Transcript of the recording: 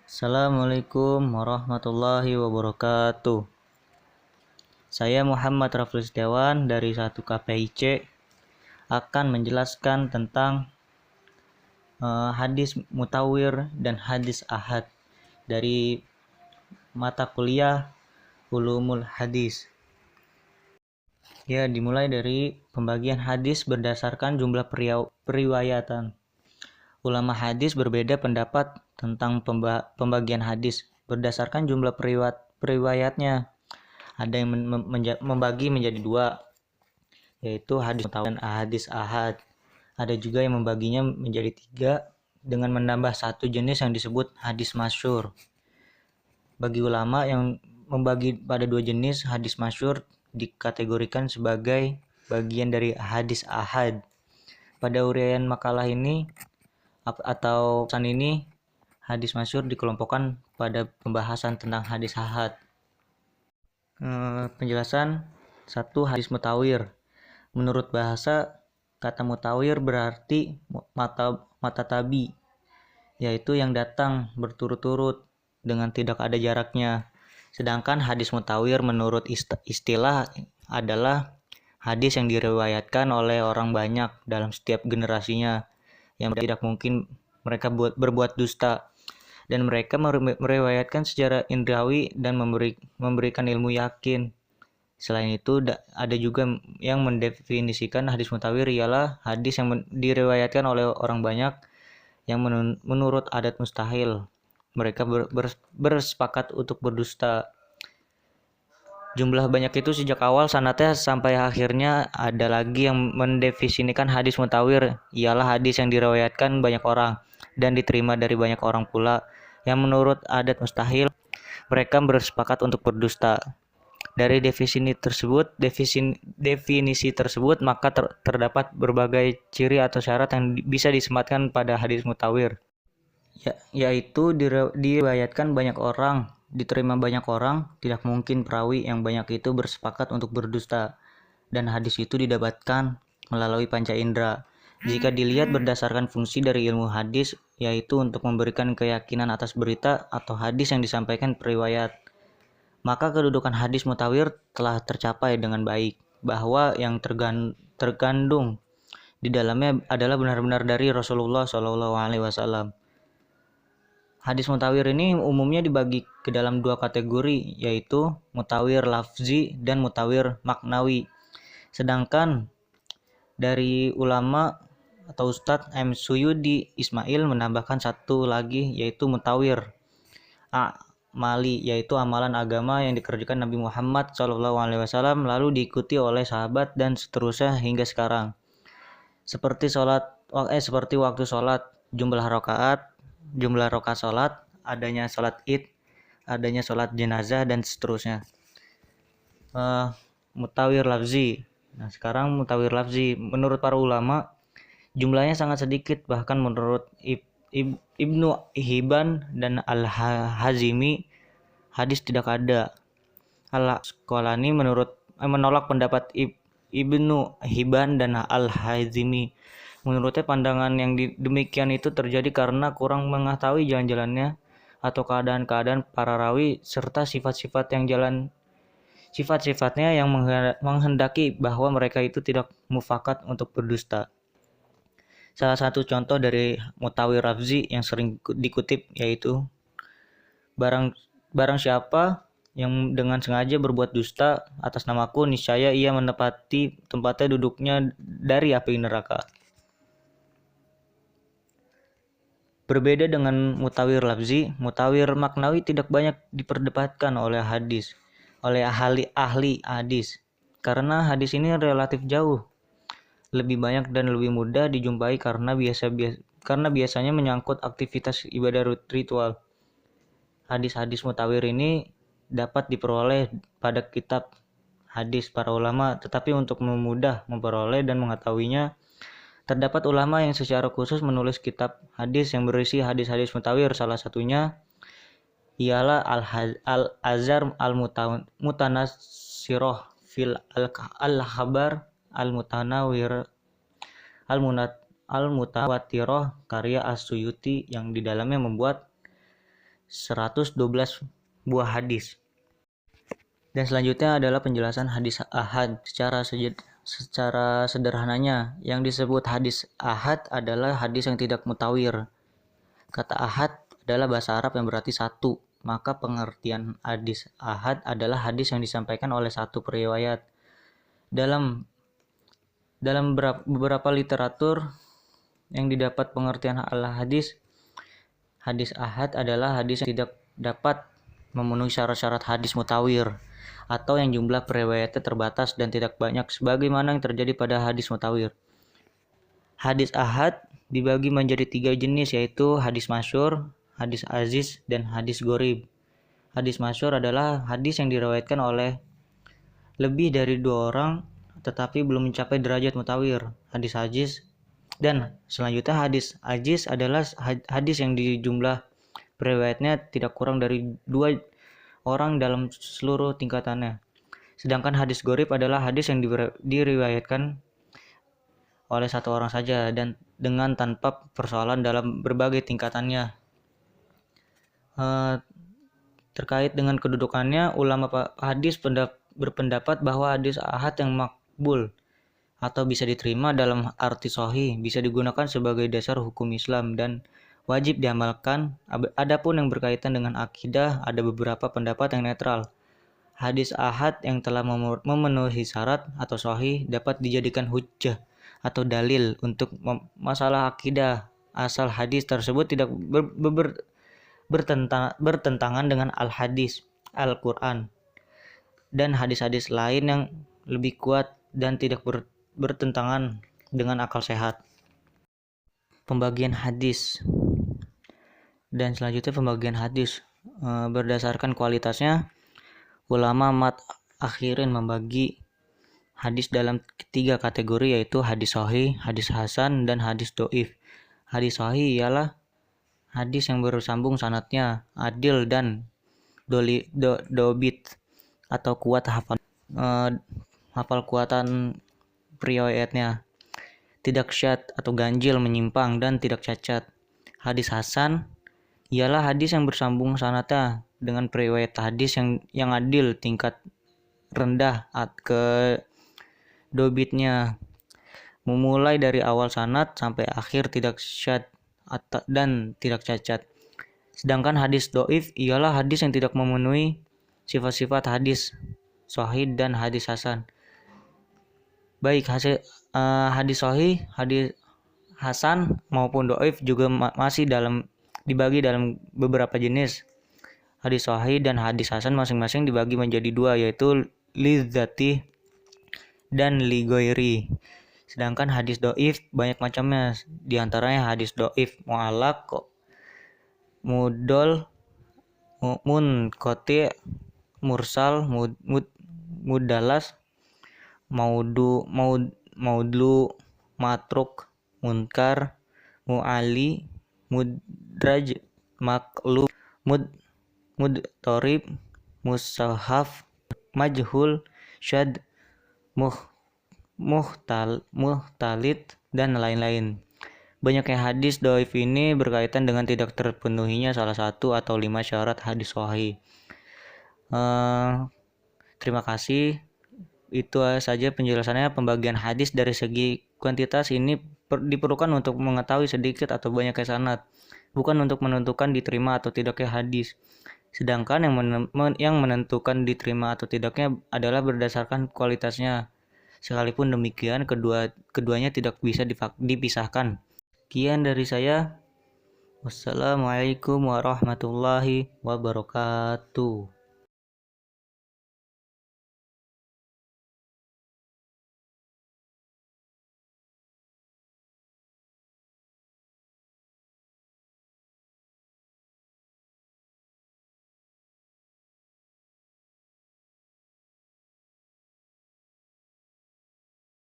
Assalamualaikum warahmatullahi wabarakatuh. Saya Muhammad Rafli Setiawan dari 1 KPIC akan menjelaskan tentang hadis mutawir dan hadis ahad dari mata kuliah Ulumul Hadis. Ya, dimulai dari pembagian hadis berdasarkan jumlah periwayatan. Ulama hadis berbeda pendapat tentang pembagian hadis berdasarkan jumlah periwayatnya. Ada yang membagi menjadi dua, yaitu hadis mutawir dan hadis ahad. Ada juga yang membaginya menjadi tiga dengan menambah satu jenis yang disebut hadis masyhur. Bagi ulama yang membagi pada dua jenis hadis masyhur dikategorikan sebagai bagian dari hadis ahad. Pada uraian makalah ini atau pesan ini, hadis masyhur dikelompokkan pada pembahasan tentang hadis ahad. Penjelasan 1. Hadis mutawir. Menurut bahasa, kata mutawir berarti mata tabi, yaitu yang datang berturut-turut dengan tidak ada jaraknya. Sedangkan hadis mutawir menurut istilah adalah hadis yang diriwayatkan oleh orang banyak dalam setiap generasinya, yang tidak mungkin mereka berbuat dusta, dan mereka meriwayatkan secara indrawi dan memberikan ilmu yakin. Selain itu, ada juga yang mendefinisikan hadis mutawir ialah hadis yang diriwayatkan oleh orang banyak yang menurut adat mustahil mereka bersepakat untuk berdusta. Jumlah banyak itu sejak awal sanadnya sampai akhirnya. Ada lagi yang mendefinisikan hadis mutawir ialah hadis yang diriwayatkan banyak orang dan diterima dari banyak orang pula, yang menurut adat mustahil mereka bersepakat untuk berdusta. Dari definisi tersebut maka terdapat berbagai ciri atau syarat yang bisa disematkan pada hadis mutawir, yaitu diriwayatkan banyak orang, diterima banyak orang, tidak mungkin perawi yang banyak itu bersepakat untuk berdusta, dan hadis itu didapatkan melalui panca indera. Jika dilihat berdasarkan fungsi dari ilmu hadis, yaitu untuk memberikan keyakinan atas berita atau hadis yang disampaikan periwayat, maka kedudukan hadis mutawir telah tercapai dengan baik, bahwa yang terkandung di dalamnya adalah benar-benar dari Rasulullah SAW. Hadis mutawir ini umumnya dibagi ke dalam dua kategori, yaitu mutawir lafzi dan mutawir maknawi. Sedangkan dari ulama atau Ustadz M. Suyudi Ismail menambahkan satu lagi, yaitu mutawir amali, yaitu amalan agama yang dikerjakan Nabi Muhammad SAW lalu diikuti oleh sahabat dan seterusnya hingga sekarang. Seperti waktu sholat, jumlah rakaat sholat, adanya sholat id, adanya sholat jenazah, dan seterusnya. Mutawir lafzi. Nah, sekarang mutawir lafzi. Menurut para ulama, jumlahnya sangat sedikit, bahkan menurut Ibnu Hibban dan Al-Hazimi, hadis tidak ada. Al-Asqalani menolak pendapat Ibnu Hibban dan Al-Hazimi. Menurutnya pandangan yang demikian itu terjadi karena kurang mengetahui jalan-jalannya atau keadaan-keadaan para rawi serta sifat-sifatnya yang menghendaki bahwa mereka itu tidak mufakat untuk berdusta. Salah satu contoh dari mutawir lafzi yang sering dikutip yaitu barang siapa yang dengan sengaja berbuat dusta atas namaku, niscaya ia menepati tempatnya duduknya dari api neraka. Berbeda dengan mutawir lafzi, mutawir maknawi tidak banyak diperdebatkan oleh ahli hadis, karena hadis ini relatif jauh lebih banyak dan lebih mudah dijumpai karena biasanya menyangkut aktivitas ibadah ritual. Hadis-hadis mutawir ini dapat diperoleh pada kitab hadis para ulama, tetapi untuk memudah memperoleh dan mengetahuinya, terdapat ulama yang secara khusus menulis kitab hadis yang berisi hadis-hadis mutawir. Salah satunya ialah Al-Azhar Al-Mutanasirah fil Al-Khabar Al-Mutawatirah karya As-Suyuti, yang di dalamnya membuat 112 buah hadis. Dan selanjutnya adalah penjelasan hadis ahad secara sederhananya. Yang disebut hadis ahad adalah hadis yang tidak mutawir. Kata ahad adalah bahasa Arab yang berarti satu. Maka pengertian hadis ahad adalah hadis yang disampaikan oleh satu periwayat. Dalam beberapa literatur yang didapat pengertian hadis ahad adalah hadis yang tidak dapat memenuhi syarat-syarat hadis mutawir, atau yang jumlah periwayatnya terbatas dan tidak banyak sebagaimana yang terjadi pada hadis mutawir. Hadis ahad dibagi menjadi 3 jenis, yaitu hadis masyhur, hadis aziz, dan hadis gharib. Hadis masyhur adalah hadis yang diriwayatkan oleh lebih dari 2 orang tetapi belum mencapai derajat mutawir. Hadis aziz dan selanjutnya hadis aziz adalah hadis yang di jumlah periwayatnya tidak kurang dari 2 orang dalam seluruh tingkatannya. Sedangkan hadis gharib adalah hadis yang diriwayatkan oleh 1 orang saja dan dengan tanpa persoalan dalam berbagai tingkatannya. Terkait dengan kedudukannya, ulama hadis berpendapat bahwa hadis ahad yang makbul atau bisa diterima dalam arti sahih bisa digunakan sebagai dasar hukum Islam dan wajib diamalkan. Adapun yang berkaitan dengan akidah, ada beberapa pendapat yang netral. Hadis ahad yang telah memenuhi syarat atau sahih dapat dijadikan hujjah atau dalil untuk masalah akidah, asal hadis tersebut tidak bertentangan dengan al-hadis, Al-Quran, dan hadis-hadis lain yang lebih kuat dan tidak bertentangan dengan akal sehat. Pembagian hadis. Dan selanjutnya pembagian hadis berdasarkan kualitasnya, ulama akhirin membagi hadis dalam 3 kategori, yaitu hadis sahih, hadis hasan, dan hadis doif. Hadis sahih ialah hadis yang bersambung sanadnya, adil dan dobit atau kuat hafal kuatan riwayatnya, tidak syadz atau ganjil, menyimpang, dan tidak cacat. Hadis hasan ialah hadis yang bersambung sanadnya dengan periwayat hadis yang adil, tingkat rendah ke dobitnya, memulai dari awal sanad sampai akhir, tidak syadz dan tidak cacat. Sedangkan hadis doif ialah hadis yang tidak memenuhi sifat-sifat hadis sahih dan hadis hasan. Baik hadis sahih, hadis hasan maupun doif juga masih dibagi dalam beberapa jenis. Hadis sahih dan hadis hasan masing-masing dibagi menjadi 2, yaitu lidzati dan lighairi. Sedangkan hadis doif banyak macamnya, diantaranya hadis doif mu'allaq, mudol, munqati, mursal, mudallas, maudlu, matruk, munkar, mu'ali, mudraj, maklub, mudtorib, musahaf, majhul, syad, muhtalit, dan lain-lain. Banyaknya hadis dhaif ini berkaitan dengan tidak terpenuhinya salah satu atau 5 syarat hadis sahih. Terima kasih. Itu saja penjelasannya. Pembagian hadis dari segi kuantitas ini diperlukan untuk mengetahui sedikit atau banyaknya sanad, bukan untuk menentukan diterima atau tidaknya hadis. Sedangkan yang menentukan diterima atau tidaknya adalah berdasarkan kualitasnya. Sekalipun demikian, keduanya tidak bisa dipisahkan. Sekian dari saya. Wassalamualaikum warahmatullahi wabarakatuh.